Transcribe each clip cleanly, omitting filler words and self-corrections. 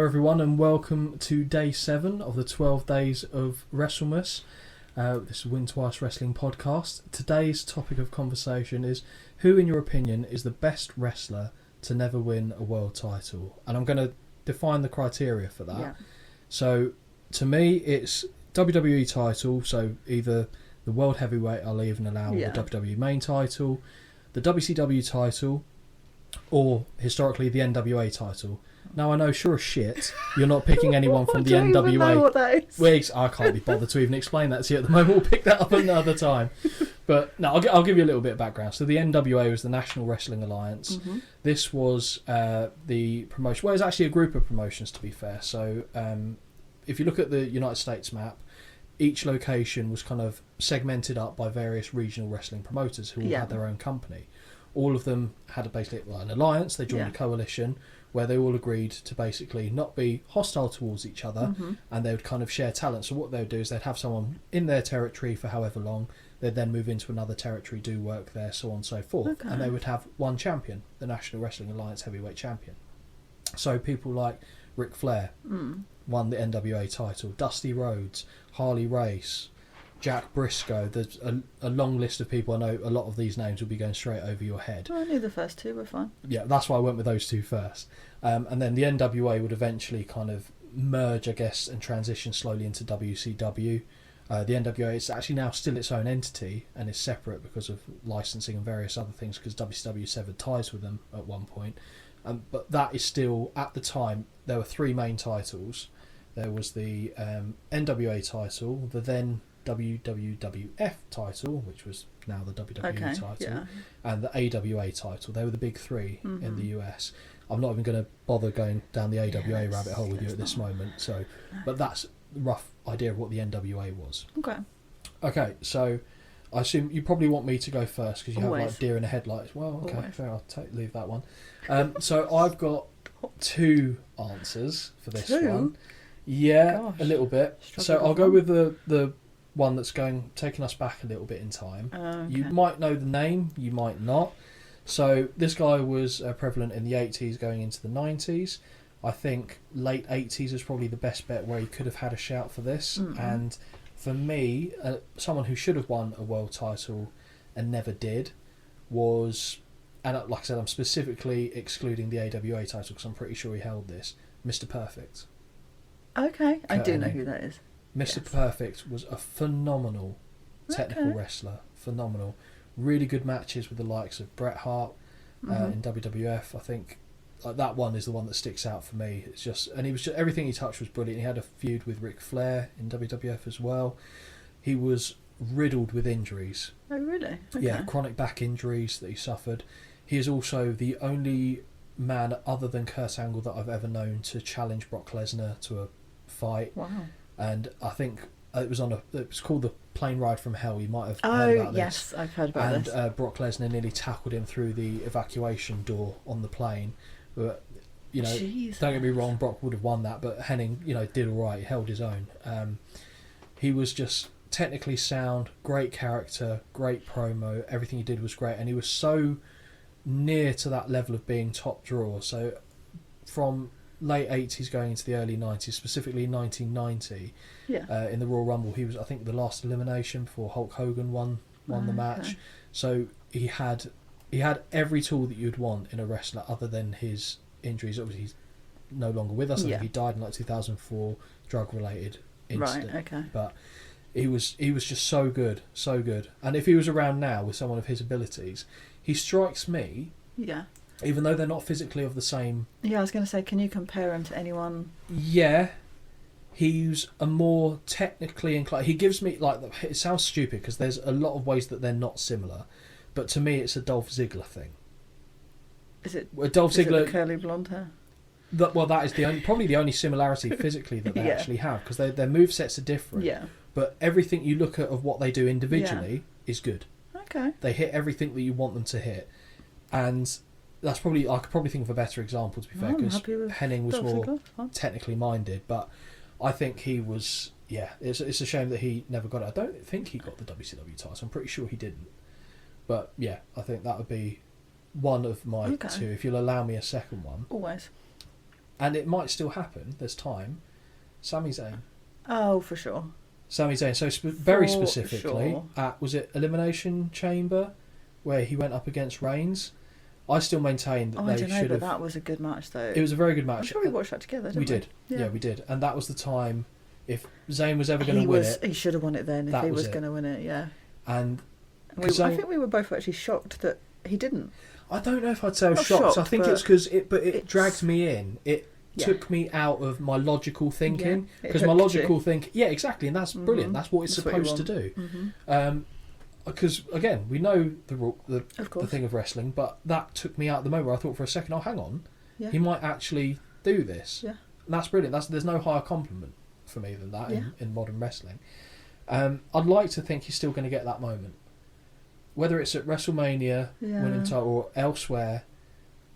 everyone, and welcome to day 7 of the 12 days of WrestleMas. This is Win Twice Wrestling podcast. Today's topic of conversation is who, in your opinion, is the best wrestler to never win a world title? And I'm going to define the criteria for that. Yeah. So, to me, it's WWE title, so either the World Heavyweight, I'll even allow the WWE main title, the WCW title, or historically the NWA title. Now I know, sure as shit, you're not picking anyone from the NWA. I don't even know what that is. I can't be bothered to even explain that to you at the moment. We'll pick that up another time. But no, I'll give you a little bit of background. So the NWA was the National Wrestling Alliance. Mm-hmm. This was the promotion. Well, it's actually a group of promotions, to be fair. So if you look at the United States map, each location was kind of segmented up by various regional wrestling promoters who all had their own company. All of them had basically an alliance. They joined a coalition where they all agreed to basically not be hostile towards each other, and they would kind of share talent. So what they would do is they'd have someone in their territory for however long, they'd then move into another territory, do work there, so on and so forth. Okay. And they would have one champion, the National Wrestling Alliance Heavyweight Champion. So people like Ric Flair won the NWA title, Dusty Rhodes, Harley Race, Jack Briscoe. There's a long list of people. I know a lot of these names will be going straight over your head. Well, I knew the first two were fine. Yeah, that's why I went with those two first. And then the NWA would eventually kind of merge, I guess, and transition slowly into WCW. The NWA is actually now still its own entity and is separate because of licensing and various other things, because WCW severed ties with them at one point. But that is still, at the time, there were three main titles. There was the NWA title, the then WWF title, which was now the WWE title, and the AWA title. They were the big three in the US. I'm not even going to bother going down the AWA rabbit hole with you at this moment. So, but that's the rough idea of what the NWA was. Okay, so I assume you probably want me to go first because you have like deer in the headlights. Well, okay, fair. I'll leave that one. So I've got two answers for this one. Yeah, gosh, a little bit. So I'll go with the one that's taking us back a little bit in time. Okay. You might know the name, you might not. So this guy was prevalent in the 80s going into the 90s. I think late 80s is probably the best bet where he could have had a shout for this. And for me, someone who should have won a world title and never did was, and like I said, I'm specifically excluding the AWA title because I'm pretty sure he held this, Mr. Perfect. Okay, I do know who that is. Mr. Perfect was a phenomenal technical wrestler. Phenomenal. Really good matches with the likes of Bret Hart in WWF. I think that one is the one that sticks out for me. It's just, and he was just, everything he touched was brilliant. He had a feud with Ric Flair in WWF as well. He was riddled with injuries. Oh, really? Okay. Yeah, chronic back injuries that he suffered. He is also the only man other than Kurt Angle that I've ever known to challenge Brock Lesnar to a fight. Wow. And I think it was called the Plane Ride from Hell. You might have heard about this. Yes, I've heard about this. And Brock Lesnar nearly tackled him through the evacuation door on the plane. But, don't get me wrong, Brock would have won that, but Hennig, did all right. He held his own. He was just technically sound, great character, great promo. Everything he did was great, and he was so near to that level of being top draw. So from late 80s going into the early 90s, specifically 1990, in the Royal Rumble, he was, I think, the last elimination before Hulk Hogan won the match. Okay. So he had every tool that you'd want in a wrestler other than his injuries. Obviously he's no longer with us. I think he died in 2004, drug related incident. Right, okay. But he was just so good. And if he was around now with someone of his abilities, he strikes me, even though they're not physically of the same... Yeah, I was going to say, can you compare him to anyone? Yeah, he's a more technically inclined... He gives me, it sounds stupid because there's a lot of ways that they're not similar, but to me it's a Dolph Ziggler thing. Is it Dolph Ziggler? The curly blonde hair? That is probably the only similarity physically that they actually have, because their movesets are different. Yeah. But everything you look at of what they do individually is good. Okay. They hit everything that you want them to hit, and that's probably, I could probably think of a better example, to be fair, because Hennig was more technically minded, but I think he was, it's a shame that he never got it. I don't think he got the WCW title. I'm pretty sure he didn't. But I think that would be one of my two, if you'll allow me a second one. Always. and it might still happen, there's time, Sami Zayn. Oh, for sure. Sami Zayn. So very For specifically, sure. at, was it Elimination Chamber, where he went up against Reigns? I still maintain that I they don't know, should but have... that was a good match, though. It was a very good I'm match. sure we watched that together, didn't we? We did. Yeah. We did. And that was the time, if Zayn was ever going to win it... He should have won it then if that he was was it. going to win it, yeah. And I think we were both actually shocked that he didn't. I don't know if I'd say I was Not shocked. I shocked, think but it's because it dragged me in. It Yeah. took me out of my logical thinking. Yeah, it Because my hooked logical think... Yeah, exactly. And that's brilliant. That's what it's That's what you supposed to do. Mm-hmm. Because, again, we know the Of course. thing of wrestling, but that took me out at the moment where I thought for a second, oh, hang on, Yeah. he might actually do this. Yeah. And that's brilliant. There's no higher compliment for me than that Yeah. in modern wrestling. I'd like to think he's still going to get that moment. Whether it's at WrestleMania, Yeah. winning title, or elsewhere,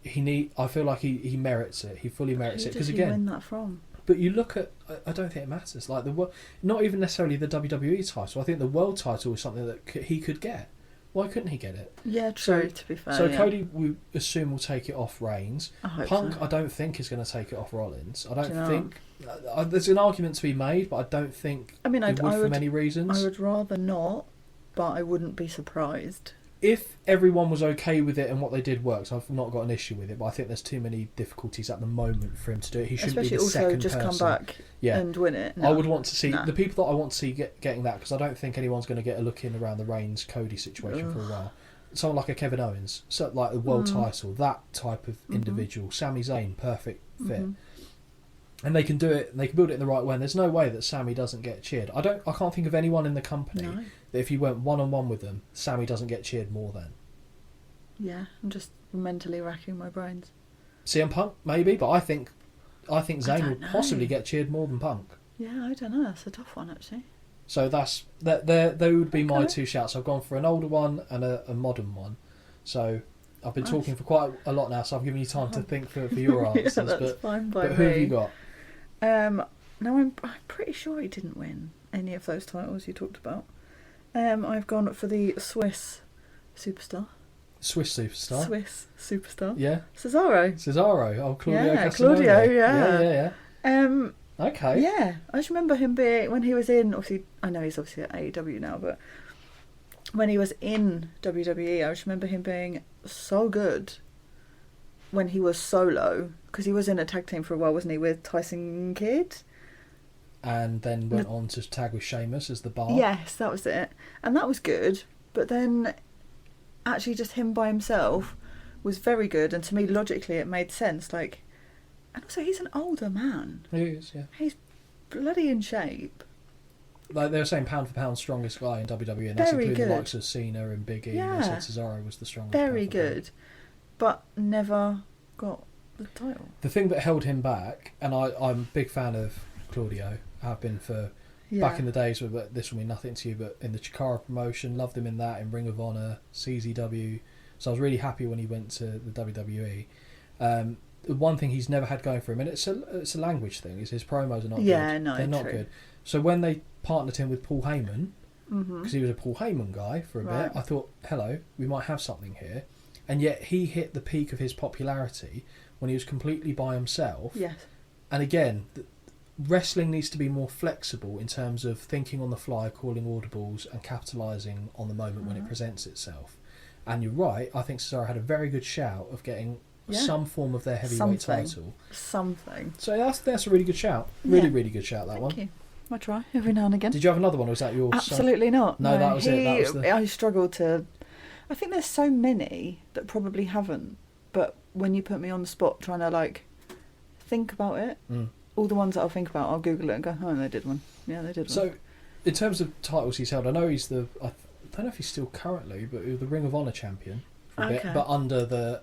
I feel like he merits it. He fully merits Who it. did Because, he again, win that from? but you look at, I don't think it matters. Like not even necessarily the WWE title. I think the world title is something that he could get. Why couldn't he get it? Yeah, true, to be fair. So yeah. Cody, we assume, will take it off Reigns. I hope Punk, so. I don't think is going to take it off Rollins. I Do don't you know think there's an argument to be made, but I don't think I mean, it would I for would, many reasons. I would rather not, but I wouldn't be surprised. If everyone was okay with it and what they did works, I've not got an issue with it. But I think there's too many difficulties at the moment for him to do it. He shouldn't Especially be the also second just person. come back Yeah. and win it. I would want to see No. the people that I want to see getting that, because I don't think anyone's going to get a look in around the Reigns Cody situation for a while. Someone like a Kevin Owens, so like the world title, that type of individual. Sami Zayn, perfect fit, and they can do it. They can build it in the right way. And there's no way that Sami doesn't get cheered. I can't think of anyone in the company No. that if you went 1-on-1 with them, Sami doesn't get cheered more than. Yeah, I'm just mentally racking my brains. CM Punk maybe, but I think Zayn don't would know. possibly get cheered more than Punk. Yeah, I don't know. That's a tough one, actually. So they would be my Okay. two shouts. I've gone for an older one and a modern one. So I've been Nice. talking for quite a lot now, so I've given you time to think for your answers. Yeah, that's fine by but who have me. you got? Now I'm pretty sure he didn't win any of those titles you talked about. I've gone for the Swiss superstar. Swiss superstar. Swiss superstar. Yeah. Cesaro. Cesaro. Oh, Claudio Yeah, Castagnoli. Claudio, yeah. Yeah. Okay. Yeah, I just remember him being, when he was in, obviously, I know he's obviously at AEW now, but when he was in WWE, I just remember him being so good when he was solo, because he was in a tag team for a while, wasn't he, with Tyson Kidd? And then went on to tag with Sheamus as the bar. Yes, that was it. And that was good, but then actually just him by himself was very good, and to me, logically, it made sense. Like, and also, he's an older man. He is, yeah. He's bloody in shape. Like they were saying, pound for pound, strongest guy in WWE, and that's Very including the good. likes of Cena and Big E. Yeah. They said Cesaro was the strongest. Very pound for pound. good, but never got the title. The thing that held him back, and I'm a big fan of Claudio, have been for back in the days, but this will mean nothing to you, but in the Chikara promotion, loved him in that, in Ring of Honor, CZW, so I was really happy when he went to the WWE. The one thing he's never had going for him, and it's a language thing, is his promos are not good. No, they're not true. good. So when they partnered him with Paul Heyman, because he was a Paul Heyman guy for a Right. bit, I thought, hello, we might have something here. And yet he hit the peak of his popularity when he was completely by himself. Yes. And again, wrestling needs to be more flexible in terms of thinking on the fly, calling audibles, and capitalising on the moment when it presents itself. And you're right, I think Cesaro had a very good shout of getting some form of their heavyweight title. Something. So that's a really good shout. Really, Yeah. really good shout, that one. Thank you. I try every now and again. Did you have another one, or was that yours? Absolutely not. No, that was it. That was I struggle to... I think there's so many that probably haven't, but when you put me on the spot trying to, like, think about it, all the ones that I'll think about, I'll Google it and go, oh, they did one. Yeah, they did one. So, in terms of titles he's held, I know he's I don't know if he's still currently, but he was the Ring of Honor champion for a bit, but under the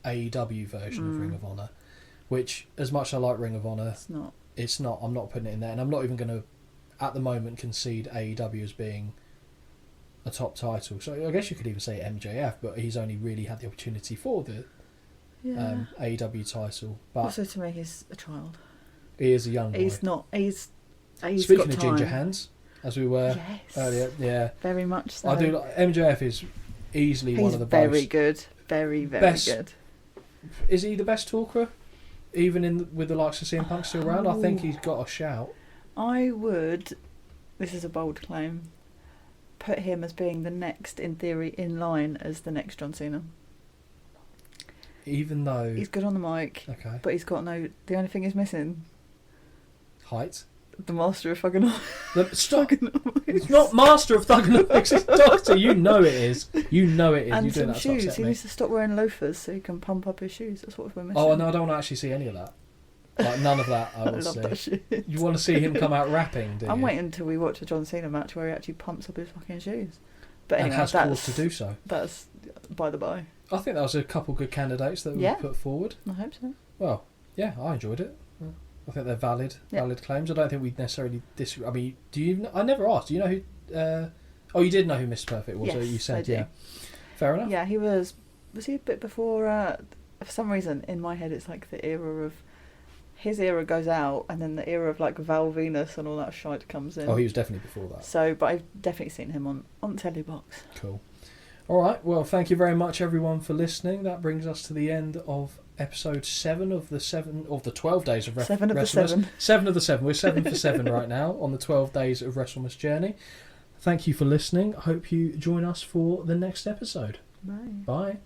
AEW version of Ring of Honor, which, as much as I like Ring of Honor, it's not. I'm not putting it in there, and I'm not even going to, at the moment, concede AEW as being a top title. So I guess you could even say MJF, but he's only really had the opportunity for the AEW title. But also, to me, he's a child. he is a young boy. He's not. He's Speaking got of time. ginger hands, as we were earlier, yeah, very much so. I do. MJF is easily one of the very best. good. Very, very best- good. Is he the best talker even with the likes of CM Punk still around, I think he's got a shout. I would, this is a bold claim, put him as being the next, in theory, in line as the next John Cena. Even though... He's good on the mic, okay. but he's got no... The only thing he's missing... Height. The master of Thugonomics. Stop! It's not master of Thugonomics, it's Doctor. You know it is. You know it is. And You're doing some that shoes. to upset He me. needs to stop wearing loafers so he can pump up his shoes. That's what we're missing. Oh, no, I don't want to actually see any of that. Like, none of that I I will love see. that shit. You want to see him come out rapping, do you? I'm waiting until we watch a John Cena match where he actually pumps up his fucking shoes. But And anyway, has cause to do so. That's by the by. I think that was a couple good candidates that we put forward. I hope so. Well, yeah, I enjoyed it. I think they're valid claims. I don't think we'd necessarily disagree. I mean, do you? I never asked. Do you know who? Oh, you did know who Mr. Perfect was. Yes, So you said, I do. yeah. Fair enough. Yeah, he was. Was he a bit before? For some reason, in my head, it's like the era of his era goes out, and then the era of like Val Venus and all that shite comes in. Oh, he was definitely before that. So, but I've definitely seen him on telly box. Cool. All right. Well, thank you very much, everyone, for listening. That brings us to the end of episode 7 of the 12 days of 7 of the 7. 7 of the 7. We're 7 for 7 right now on the 12 days of WrestleMas journey. Thank you for listening. I hope you join us for the next episode. Bye. Bye.